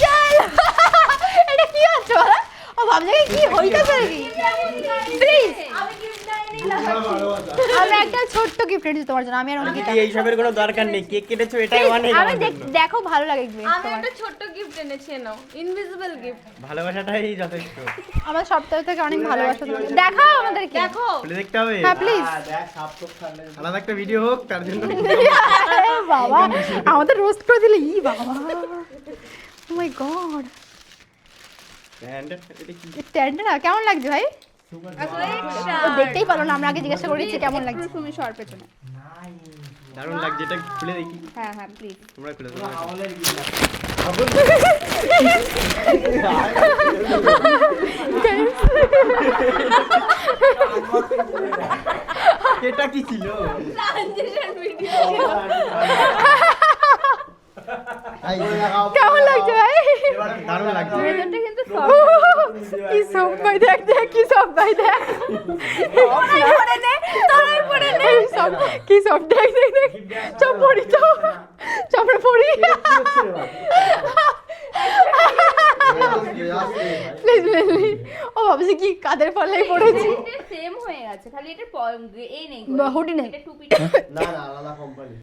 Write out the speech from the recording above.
চল এটা কি হচ্ছে বলো? ও ভাবলে কি হইতাছে নাকি? প্লিজ আমি একটা ছোট্ট গিফট এনেছি তোমার জন্য। আমি আর অনেক এই সবের কোনো দরকার নেই, কেক কেটেছো এটাই অনেক। আমি দেখো ভালো লাগে আমি একটা ছোট্ট গিফট এনেছি, নাও ইনভিজিবল গিফট। ভালোবাসাটাই যথেষ্ট। আমার সপ্তাহ থেকে অনেক ভালোবাসা তোমাকে। দেখাও আমাদেরকে, দেখো খুলে দেখতে হবে। হ্যাঁ প্লিজ। দেখ সাপ তো খালে আলাদা একটা ভিডিও হোক তার জন্য। বাবা আমাদের রোস্ট করে দিলে ই বাবা। ও মাই গড, স্ট্যান্ড না কেমন লাগছে ভাই? ও দেখতেই পারো না, আমরা আগে জিজ্ঞাসা করেছি কেমন লাগছে। তুমি সর পেছনে। দারুণ লাগছে, এটা খুলে দেখি। হ্যাঁ হ্যাঁ প্লিজ। তোমরা খুলে দাও। আমাদের কি এটা কি ছিল? Transition video. কেমন লাগছে ভাই? দারুণ লাগছে। ভেতরটা কিন্তু কি সব ভাই, দেখ দেখ কি সব ভাই, দেখ পড়ে নে, তোরাই পড়ে নে। সব কি সব, দেখ দেখ দেখ চপ পড়ি তো, চপড়ে পড়ি। প্লিজ প্লিজ, ও ভাবছি কি কাদের ফলেই পড়েছি। সেম হয়ে গেছে, খালি এটা এই নেই, হুডি নেই। এটা টুপিটা। না না আলাদা কোম্পানি।